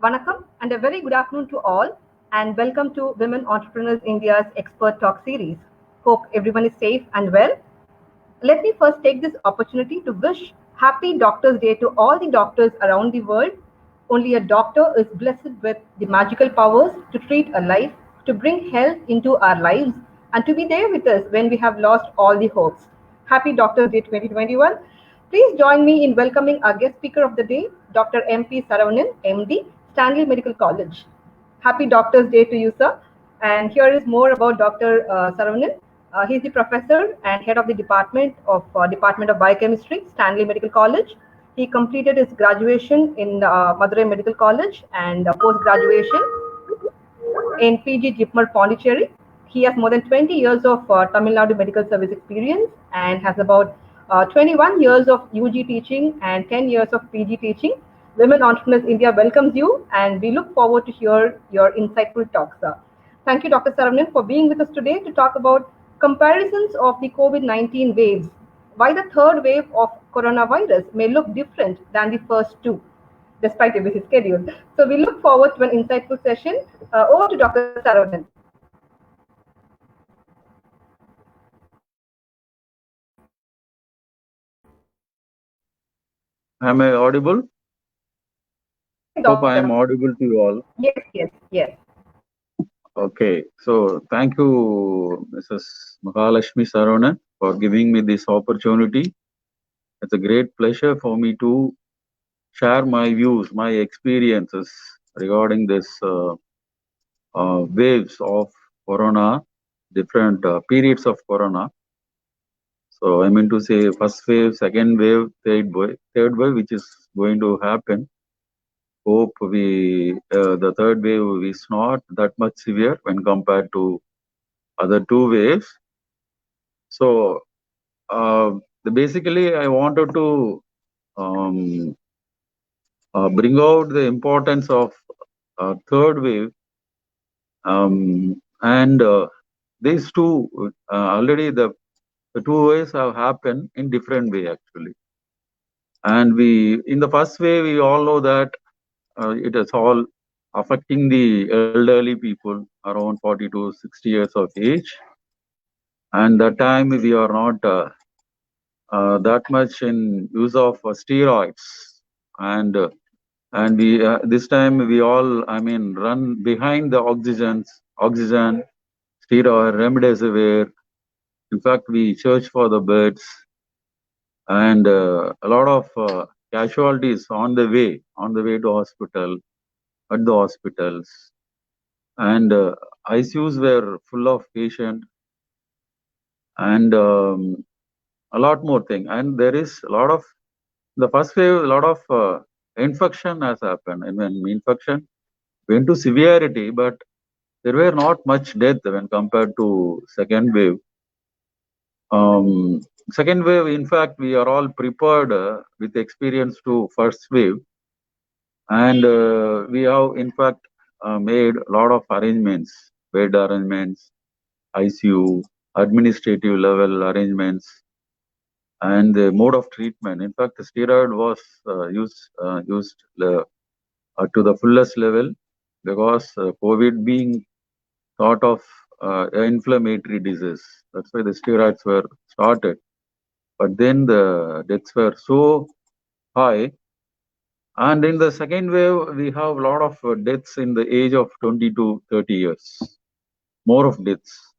Vanakkam and a very good afternoon to all, and welcome to Women Entrepreneurs India's Expert Talk series. Hope everyone is safe and well. Let me first take this opportunity to wish Happy Doctors' Day to all the doctors around the world. Only a doctor is blessed with the magical powers to treat a life, to bring health into our lives, and to be there with us when we have lost all the hopes. Happy Doctors' Day 2021. Please join me in welcoming our guest speaker of the day, Dr. M.P. Saravanan, MD, Stanley Medical College. Happy Doctors' Day to you, sir. And here is more about Dr. Saravanan. He's the professor and head of the Department of Biochemistry, Stanley Medical College. He completed his graduation in Madurai Medical College and post graduation in PG Jipmer Pondicherry. He has more than 20 years of Tamil Nadu medical service experience and has about 21 years of UG teaching and 10 years of PG teaching. Women Entrepreneurs India welcomes you, and we look forward to hear your insightful talk, sir. Thank you, Dr. Saravanan, for being with us today to talk about comparisons of the COVID-19 waves. Why the third wave of coronavirus may look different than the first two despite a busy schedule. So we look forward to an insightful session. Over to Dr. Saravanan. Am I audible? Yes, Hope I doctor. am audible to you all. Yes. Okay, so thank you, Mrs. Mahalashmi Saravanan, for giving me this opportunity. It's a great pleasure for me to share my views, my experiences regarding this waves of corona, different periods of corona. So I mean to say first wave, second wave, third wave, which is going to happen. Hope the third wave is not that much severe when compared to other two waves. So basically, I wanted to bring out the importance of third wave, and these two already the two waves have happened in different way actually. And in the first wave, we all know that it is all affecting the elderly people around 40 to 60 years of age. And that time we are not that much in use of steroids. And we this time we all, I mean, run behind the oxygen, steroid, remdesivir. In fact, we search for the beds, and a lot of casualties on the way to hospital, at the hospitals. And ICUs were full of patients, and a lot more thing. And there is a lot of the first wave, a lot of infection has happened. And when infection went to severity, but there were not much death when compared to second wave. Second wave, in fact, we are all prepared with experience to first wave, and we have in fact made a lot of arrangements, bed arrangements, ICU, administrative level arrangements, and the mode of treatment. In fact, the steroid was used to the fullest level, because COVID being thought of inflammatory disease. That's why the steroids were started. But then the deaths were so high. And in the second wave, we have a lot of deaths in the age of 20 to 30 years. More of deaths.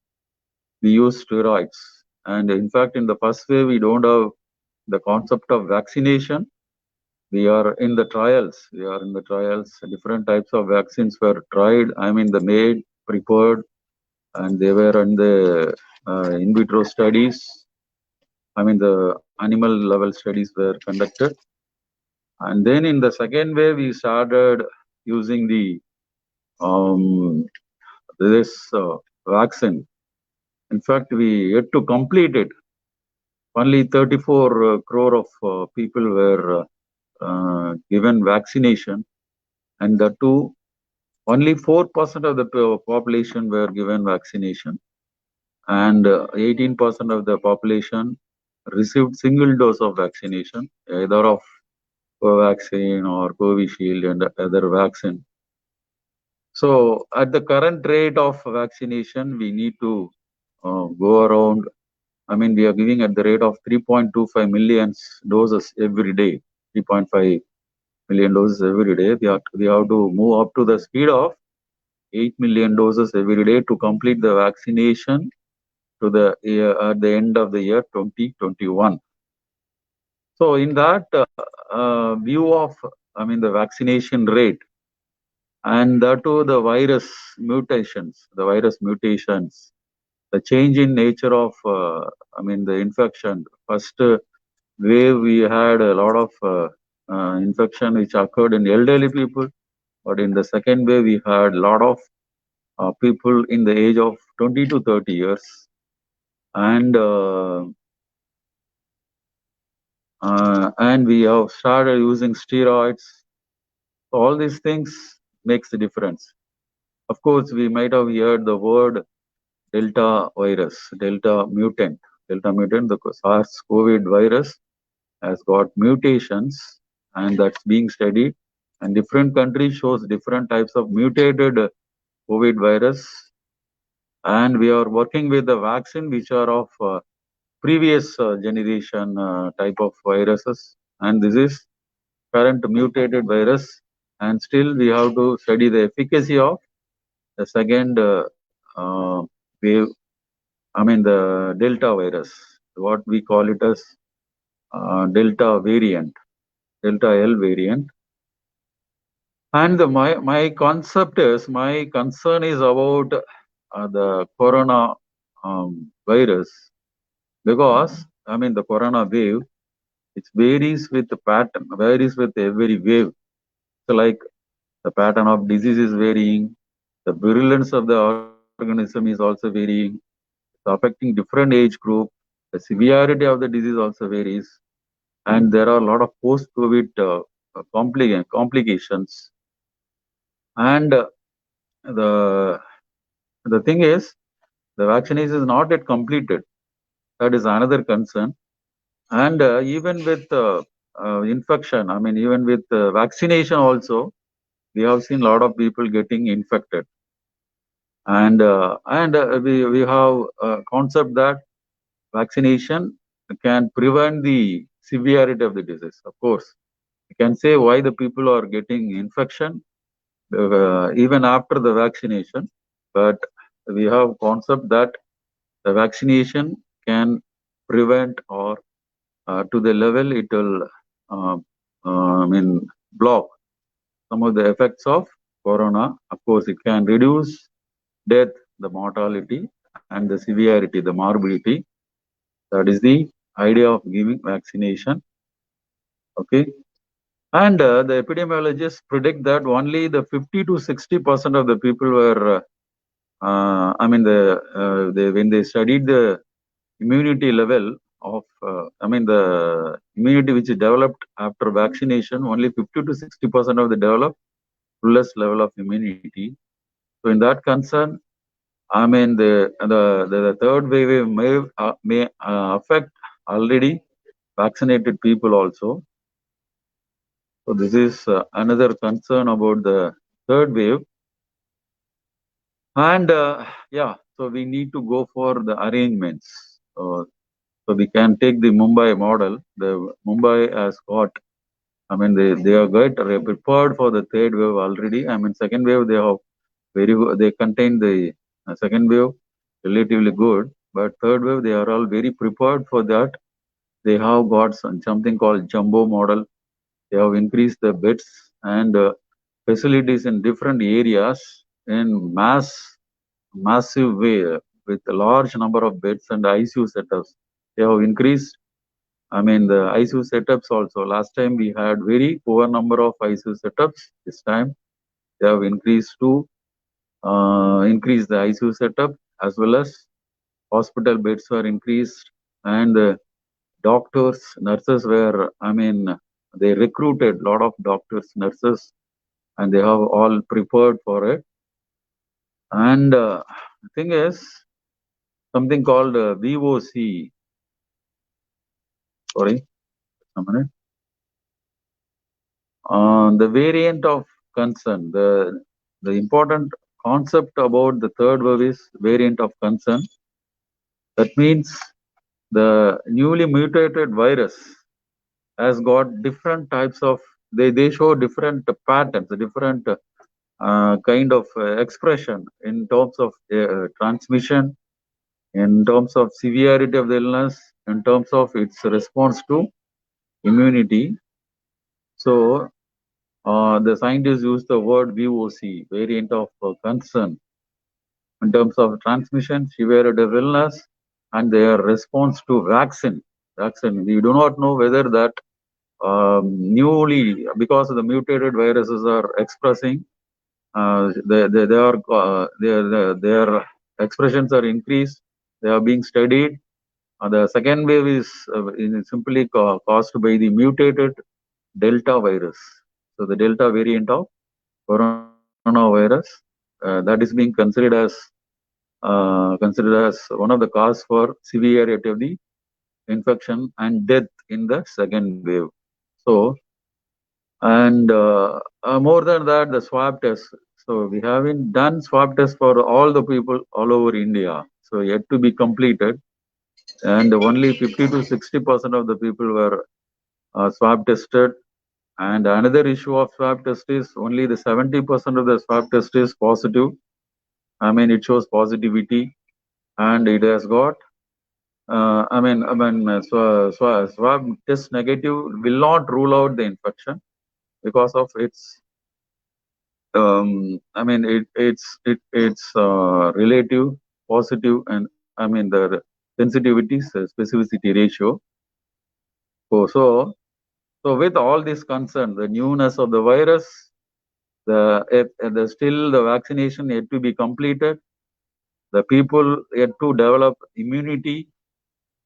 We use steroids. And in fact, in the first wave, we don't have the concept of vaccination. We are in the trials. Different types of vaccines were tried. I mean, the made, prepared, and they were in the in vitro studies. I mean, the animal level studies were conducted. And then in the second wave, we started using the this vaccine. In fact, we yet to complete it. Only 34 crore of people were given vaccination, and the two, only 4% of the population were given vaccination, and 18% of the population received single dose of vaccination, either of Covaxin or Covishield and other vaccine. So at the current rate of vaccination, we need to go around. I mean, we are giving at the rate of 3.25 million doses every day. 3.5 million doses every day. We have to move up to the speed of 8 million doses every day to complete the vaccination to the at the end of the year 2021. So in that view of, I mean, the vaccination rate, and that too the virus mutations, the change in nature of, I mean, the infection. First wave, we had a lot of infection which occurred in elderly people, but in the second wave, we had a lot of people in the age of 20 to 30 years. And we have started using steroids. All these things makes the difference. Of course, we might have heard the word Delta virus, Delta mutant. Delta mutant, the SARS-CoV virus has got mutations, and that's being studied. And different countries shows different types of mutated COVID virus. And we are working with the vaccine which are of previous generation type of viruses. And this is current mutated virus. And still we have to study the efficacy of the second wave. I mean, the Delta virus, what we call it as Delta variant, Delta L variant. And my concept is, my concern is about the corona virus, because I mean the corona wave, it varies with the pattern, varies with every wave. So like the pattern of disease is varying, the virulence of the organism is also varying, it's affecting different age group, the severity of the disease also varies, and there are a lot of post-COVID complications. And the the thing is, the vaccination is not yet completed. That is another concern. And even with infection, I mean, even with vaccination also, we have seen a lot of people getting infected. And we have a concept that vaccination can prevent the severity of the disease. Of course, you can say why the people are getting infection even after the vaccination, but we have concept that the vaccination can prevent, or to the level it will I mean block some of the effects of corona. Of course, it can reduce death, the mortality, and the severity, the morbidity. That is the idea of giving vaccination. Okay. And the epidemiologists predict that only the 50 to 60% of the people were, I mean, when they studied the immunity level of, I mean, the immunity which is developed after vaccination, only 50 to 60% of the developed fullest level of immunity. So in that concern, I mean, the third wave may affect already vaccinated people also. So this is another concern about the third wave. And yeah, so we need to go for the arrangements. So we can take the Mumbai model. The Mumbai has got, I mean, they are prepared for the third wave already. I mean, second wave, they have they contain the second wave relatively good, but third wave, they are all very prepared for that. They have got something called jumbo model. They have increased the beds and facilities in different areas in massive way, with a large number of beds and ICU setups. They have increased. I mean, the ICU setups also. Last time we had very poor number of ICU setups. This time they have increased to increase the ICU setup, as well as hospital beds were increased, and doctors, nurses were, I mean, they recruited a lot of doctors, nurses, and they have all prepared for it. And the thing is, something called VOC. Sorry, a minute. The variant of concern, the important concept about the third wave is variant of concern. That means the newly mutated virus has got different types of, they show different patterns, different kind of expression in terms of transmission, in terms of severity of the illness, in terms of its response to immunity. So the scientists use the word VOC, variant of concern, in terms of transmission, severity of illness, and their response to vaccine. Vaccine. We do not know whether that newly, because the mutated viruses are expressing, their expressions are increased. They are being studied. The second wave is simply caused by the mutated Delta virus. So the Delta variant of coronavirus that is being considered as one of the cause for severity of the infection and death in the second wave. So, and more than that, the swab test. So we haven't done swab test for all the people all over India. So yet to be completed, and only 50 to 60% of the people were swab tested. And another issue of swab test is only the 70% of the swab test is positive. I mean, it shows positivity, and it has got. Swab test negative will not rule out the infection because of its. It's relative positive, and the sensitivity specificity ratio. So with all this concern, the newness of the virus, the still the vaccination yet to be completed, the people yet to develop immunity,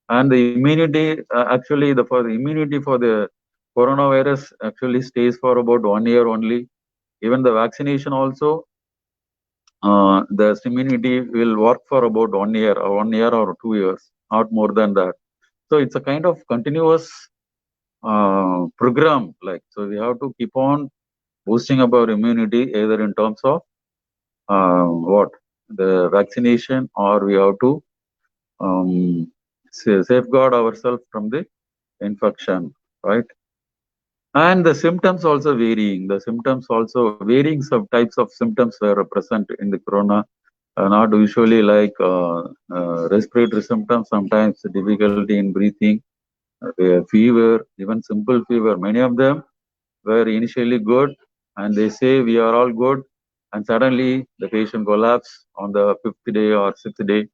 and the immunity for the immunity for the coronavirus actually stays for about 1 year only. Even the vaccination also, the immunity will work for about 1 year or 2 years, not more than that. So it's a kind of continuous program. So we have to keep on boosting up our immunity, either in terms of the vaccination, or we have to safeguard ourselves from the infection, right? And the symptoms also varying. The symptoms also varying. Some types of symptoms were present in the corona. Not usually like respiratory symptoms. Sometimes difficulty in breathing, fever, even simple fever. Many of them were initially good, and they say we are all good, and suddenly the patient collapse on the 5th day or 6th day.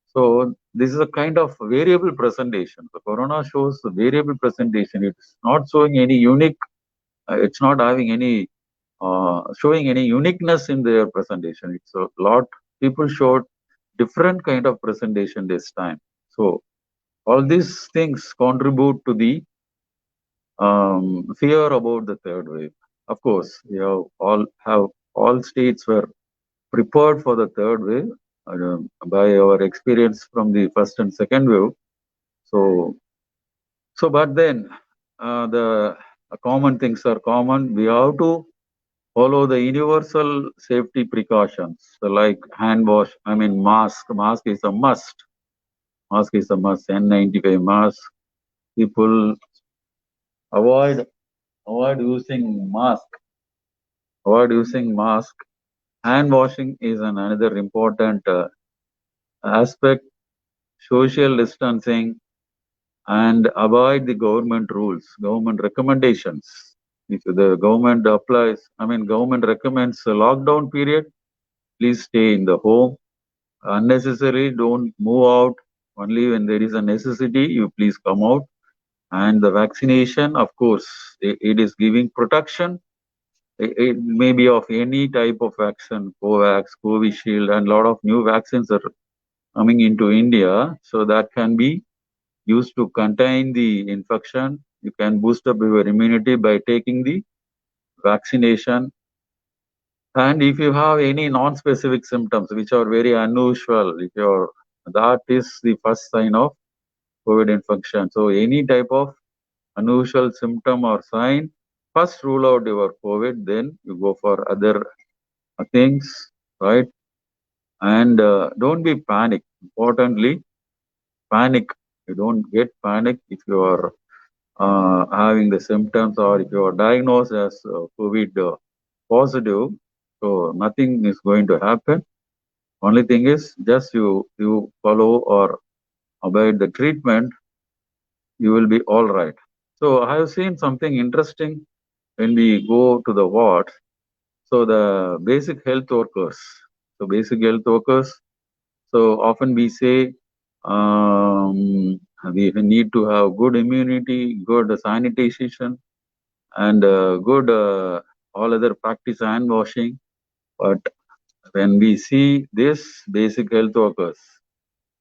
So this is a kind of variable presentation. The corona shows a variable presentation. It's not showing any unique. It's not having any showing any uniqueness in their presentation. It's a lot. People showed different kind of presentation this time. So all these things contribute to the fear about the third wave. Of course, we have all states were prepared for the third wave by our experience from the first and second wave. But then the common things are common. We have to follow the universal safety precautions, so like hand wash. Mask. Mask is a must. Mask is a must. N95 mask. People avoid using mask. Avoid using mask. Hand washing is another important aspect. Social distancing, and avoid the government rules, government recommendations. If the government applies, government recommends a lockdown period, please stay in the home. Unnecessary, don't move out. Only when there is a necessity, you please come out. And the vaccination, of course, it is giving protection. It may be of any type of vaccine, Covax, Covishield, and a lot of new vaccines are coming into India. So that can be used to contain the infection. You can boost up your immunity by taking the vaccination. And if you have any non-specific symptoms which are very unusual, that is the first sign of COVID infection. So any type of unusual symptom or sign, first rule out your COVID, then you go for other things, right? And don't be panic. Importantly, panic. You don't get panic if you are having the symptoms or if you are diagnosed as COVID positive. So nothing is going to happen. Only thing is just you follow or avoid the treatment, you will be all right. So I have seen something interesting when we go to the ward. So the basic health workers. So basic health workers. So often we say we need to have good immunity, good sanitation, and good all other practice hand washing. But when we see this basic health workers,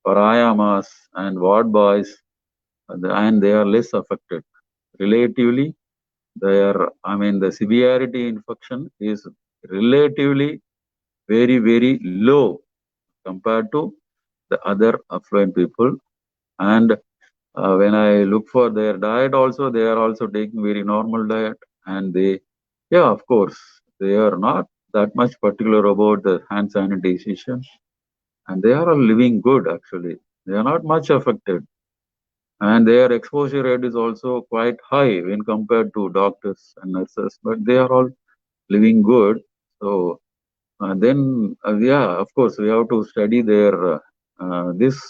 parayamas and ward boys, and they are less affected. Relatively, the severity infection is relatively very low compared to the other affluent people. And when I look for their diet also, they are also taking very normal diet. And yeah, of course, they are not that much particular about the hand sanitization. And they are all living good, actually. They are not much affected. And their exposure rate is also quite high when compared to doctors and nurses. But they are all living good. So then, yeah, of course, we have to study their this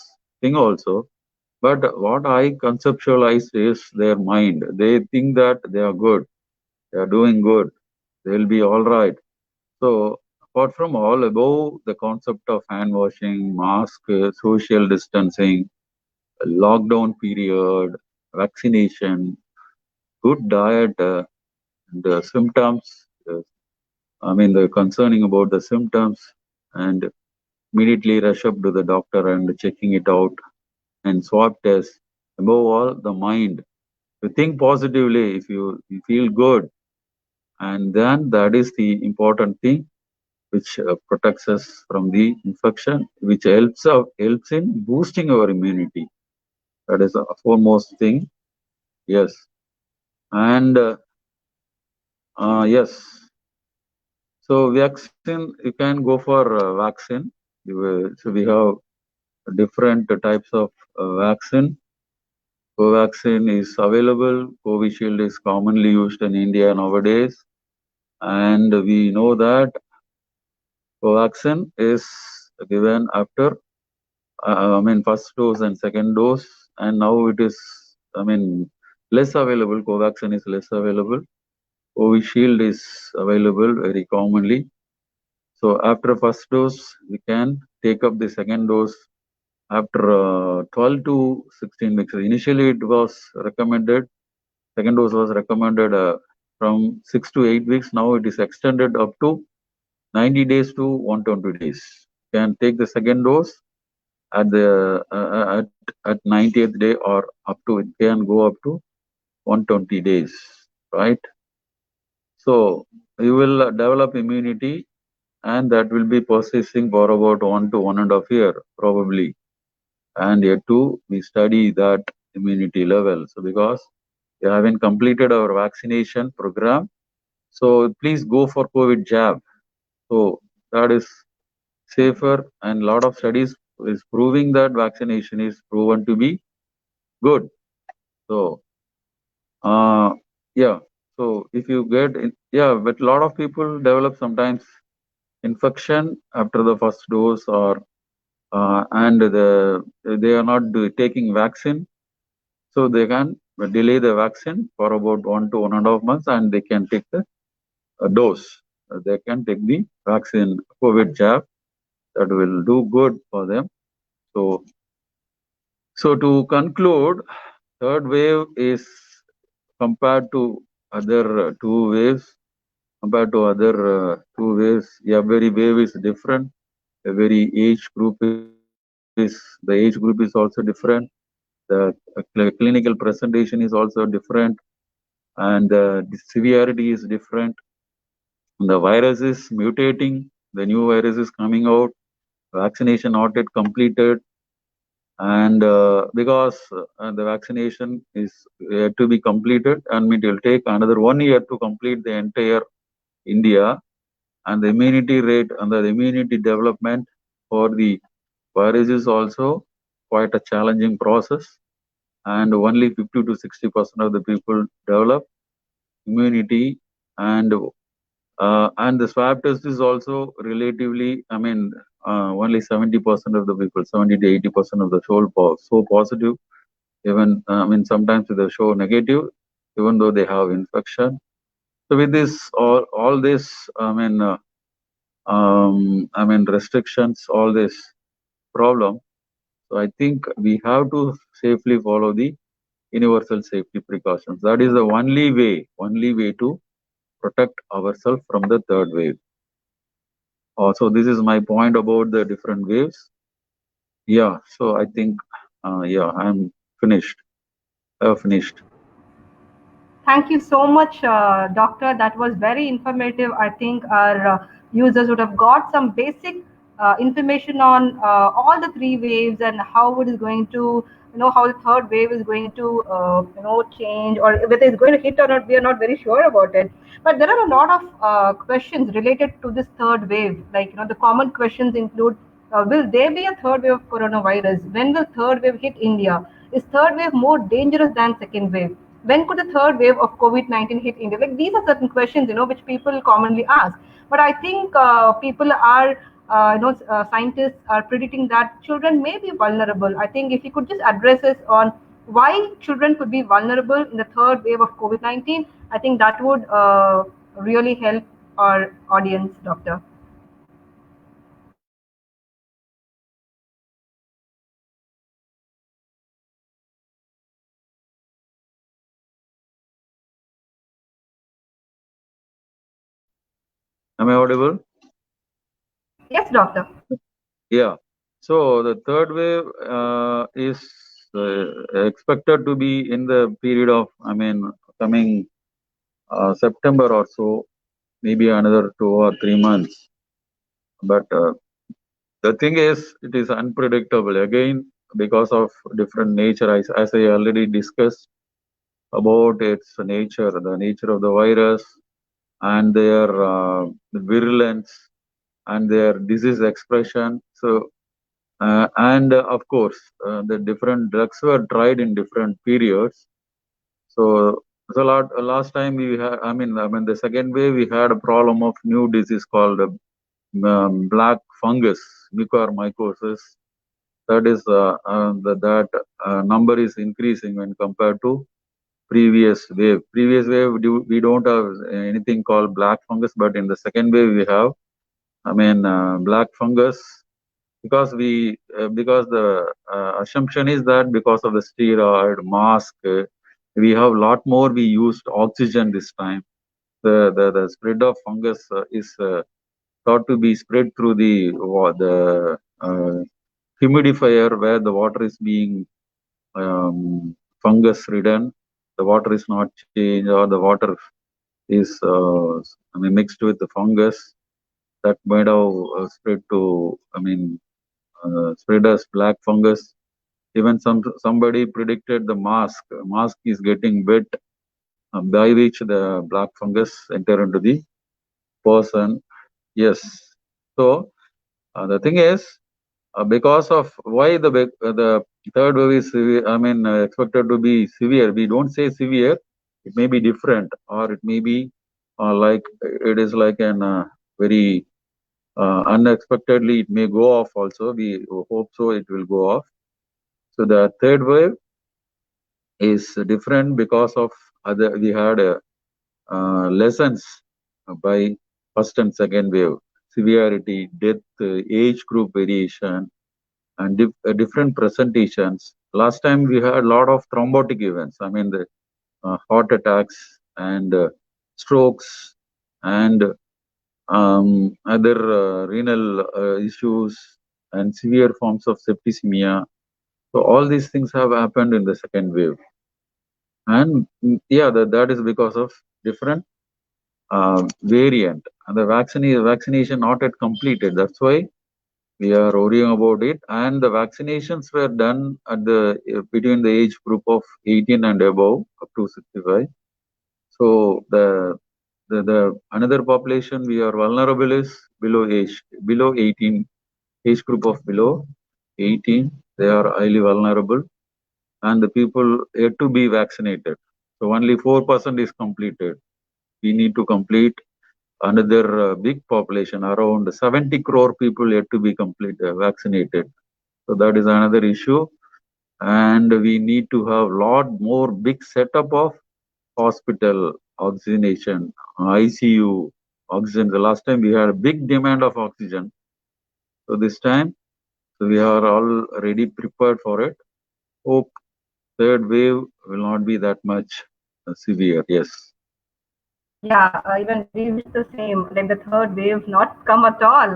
thing also. But what I conceptualize is their mind. They think that they are good, they are doing good, they will be all right. So, apart from all above, the concept of hand washing, mask, social distancing, lockdown period, vaccination, good diet, and symptoms. The concerning about the symptoms and immediately rush up to the doctor and checking it out and swab test. Above all, the mind. You think positively, if you feel good, and then that is the important thing which protects us from the infection, which helps in boosting our immunity. That is the foremost thing. Yes, and yes. So vaccine, you can go for vaccine. So we have different types of vaccine. Covaxin is available. Covishield is commonly used in India nowadays. And we know that Covaxin is given after, first dose and second dose. And now it is, less available. Covaxin is less available. Covishield is available very commonly. So after first dose, we can take up the second dose after 12 to 16 weeks. Initially, it was recommended, second dose was recommended from 6 to 8 weeks. Now it is extended up to 90 days to 120 days. You can take the second dose at the at 90th day, or up to, it can go up to 120 days, right? So you will develop immunity, and that will be persisting for about 1 to 1.5 year probably. And yet too, we study that immunity level. So because we haven't completed our vaccination program, so please go for COVID jab. So that is safer, and a lot of studies is proving that vaccination is proven to be good. So yeah. So if you get yeah, but a lot of people develop sometimes infection after the first dose, or and they are not taking vaccine, so they can delay the vaccine for about 1 to 1.5 months, and they can take the dose. They can take the vaccine, COVID jab, that will do good for them. So to conclude, third wave is compared to other two waves, every wave is different. Every age group the age group is also different. The clinical presentation is also different, and the severity is different. The virus is mutating. The new virus is coming out. Vaccination not yet completed, and because the vaccination is yet to be completed, and it will take another 1 year to complete the entire India. and the immunity rate and the immunity development for the virus is also quite a challenging process, and only 50 to 60% of the people develop immunity, and the swab test is also relatively, I mean, only 70% of the people, 70 to 80% of the show positive, even, I mean, sometimes they show negative, even though they have infection. So with this, all this, I mean, restrictions, all this problem. So I think we have to safely follow the universal safety precautions. That is the only way to protect ourselves from the third wave. Also, this is my point about the different waves. Yeah, so I think, yeah, I'm finished. I've finished. Thank you so much, Doctor. That was very informative. I think our users would have got some basic information on all the three waves and how it is going to, how the third wave is going to, change, or whether it's going to hit or not. We are not very sure about it. But there are a lot of questions related to this third wave. Like, the common questions include, will there be a third wave of coronavirus? When will third wave hit India? Is third wave more dangerous than second wave? When could the third wave of COVID-19 hit India? Like, these are certain questions, which people commonly ask. But I think people are, scientists are predicting that children may be vulnerable. I think if you could just address us on why children could be vulnerable in the third wave of COVID-19, I think that would really help our audience, Doctor. Am I audible? Yes, Doctor. Yeah. So the third wave is expected to be in the period of, I mean, coming September or so, maybe another 2 or 3 months. But the thing is, it is unpredictable again because of different nature. As I already discussed about its nature, the nature of the virus and their virulence and their disease expression. So, and of course, the different drugs were tried in different periods. So, last time we had, I mean, the second wave we had a problem of new disease called black fungus, mucormycosis. That is, that number is increasing when compared to previous wave. Previous wave, we don't have anything called black fungus, but in the second wave we have, I mean, black fungus, because because the assumption is that because of the steroid mask, we have a lot more. We used oxygen this time. The spread of fungus is thought to be spread through the humidifier, where the water is being fungus ridden. The water is not changed, or the water is I mean, mixed with the fungus that might have spread to, I mean, spread as black fungus. Even somebody predicted the mask is getting wet, by which the black fungus enter into the person. Yes. So the thing is, because of why the third wave is severe, I mean, expected to be severe. We don't say severe. It may be different, or it may be like it is like an very unexpectedly it may go off. Also, we hope so. It will go off. So the third wave is different because of other. We had lessons by first and second wave, severity, death, age group variation, and different presentations. Last time we had a lot of thrombotic events. I mean, the heart attacks and strokes and other renal issues and severe forms of septicemia. So all these things have happened in the second wave, and yeah, that is because of different variant. And the vaccination not yet completed. That's why we are worrying about it. And the vaccinations were done at the between the age group of 18 and above, up to 65. So The another population we are vulnerable is below 18, age group of below 18. They are highly vulnerable, and the people yet to be vaccinated. So only 4% is completed. We need to complete another big population, around 70 crore people yet to be vaccinated. So that is another issue, and we need to have lot more big setup of hospital oxygenation, ICU oxygen. The last time we had a big demand of oxygen, so this time, so we are already prepared for it. Hope third wave will not be that much severe. Yes. Yeah, even we wish the same, like the third wave not come at all.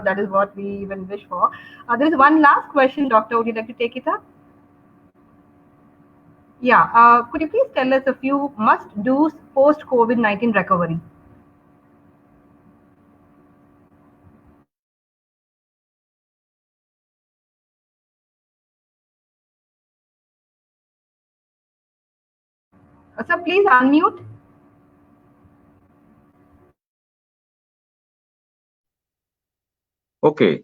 That is what we even wish for. There is one last question, Doctor. Would you like to take it up? Yeah. Could you please tell us a few must-dos post-COVID-19 recovery? So please unmute. Okay.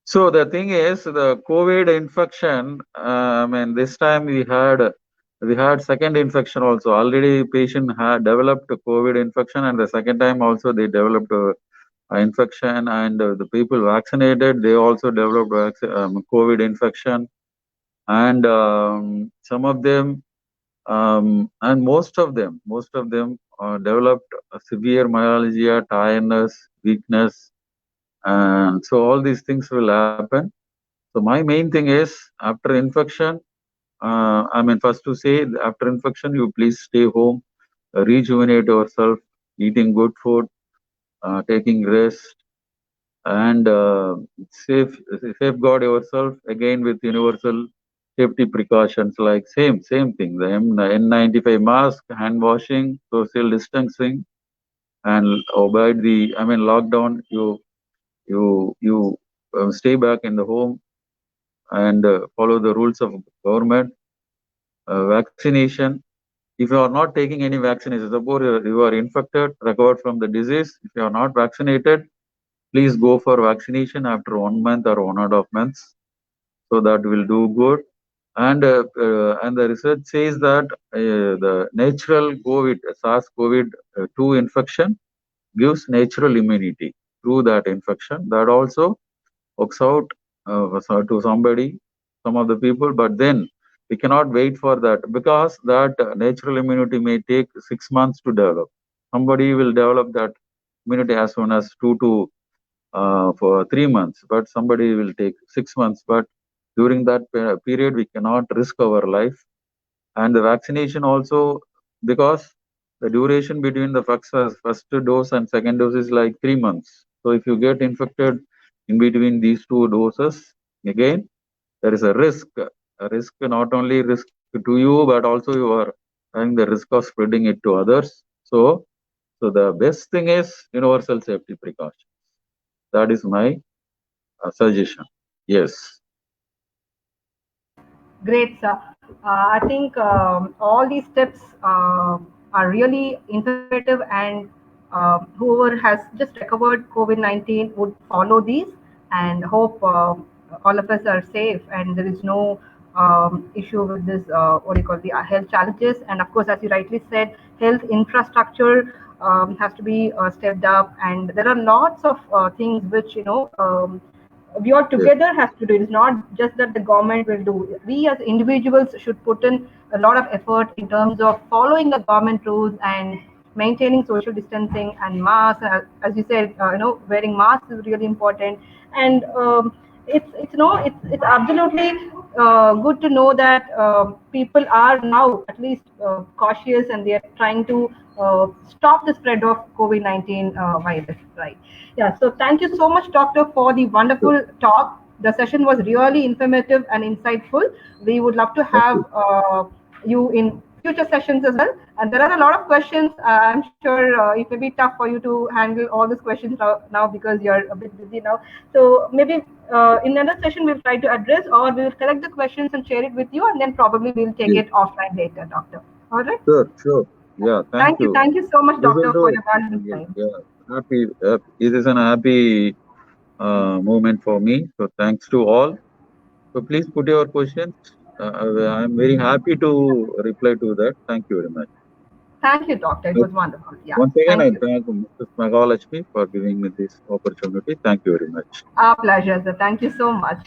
So the thing is, the COVID infection. I mean, this time we had second infection also. Already patient had developed a COVID infection, and the second time also they developed infection, and the people vaccinated, they also developed COVID infection, and some of them, and most of them developed a severe myalgia, tiredness, weakness, and so all these things will happen. So my main thing is, after infection, I mean, first to say, after infection, you please stay home, rejuvenate yourself, eating good food, taking rest, and safeguard yourself again with universal safety precautions, like same thing, the N95 mask, hand washing, social distancing, and obey the, I mean, lockdown. You stay back in the home and follow the rules of government. Vaccination. If you are not taking any vaccination, suppose you are infected, recovered from the disease, if you are not vaccinated, please go for vaccination after 1 month or 1.5 months. So that will do good. And the research says that the natural COVID, SARS-CoV-2 infection gives natural immunity through that infection. That also works out to some of the people, but then we cannot wait for that, because that natural immunity may take 6 months to develop. Somebody will develop that immunity as soon as for 3 months, but somebody will take 6 months. But during that period, we cannot risk our life. And the vaccination also, because the duration between the first dose and second dose is like 3 months. So if you get infected in between these two doses, again, there is a risk. A risk, not only risk to you, but also you are having the risk of spreading it to others. So the best thing is universal safety precaution. That is my suggestion. Yes. Great, sir. I think all these tips are really informative, and whoever has just recovered COVID-19 would follow these, and hope all of us are safe and there is no issue with this, what do you call, the health challenges. And of course, as you rightly said, health infrastructure has to be stepped up, and there are lots of things which, we all together has to do. It's not just that the government will do. We as individuals should put in a lot of effort in terms of following the government rules and maintaining social distancing and masks. As you said, wearing masks is really important. And it's absolutely good to know that people are now at least cautious, and they are trying to stop the spread of COVID-19 virus, right? Yeah, so thank you so much, Doctor, for the wonderful talk. The session was really informative and insightful. We would love to have you in future sessions as well. And there are a lot of questions. I'm sure it may be tough for you to handle all these questions now because you're a bit busy now. So maybe in another session, we'll try to address, or we'll collect the questions and share it with you, and then probably we'll take Yes. it offline later, Doctor. All right? Sure. Yeah, thank you. Thank you so much, We will doctor, do for it. your valuable time. Yeah, happy. It is an happy moment for me. So thanks to all. So please put your questions. I am very happy to reply to that. Thank you very much. Thank you, doctor. It was wonderful. Yeah, Once again, thank I you. thank Mrs. Magalakshmi for giving me this opportunity. Thank you very much. Our pleasure, sir. Thank you so much.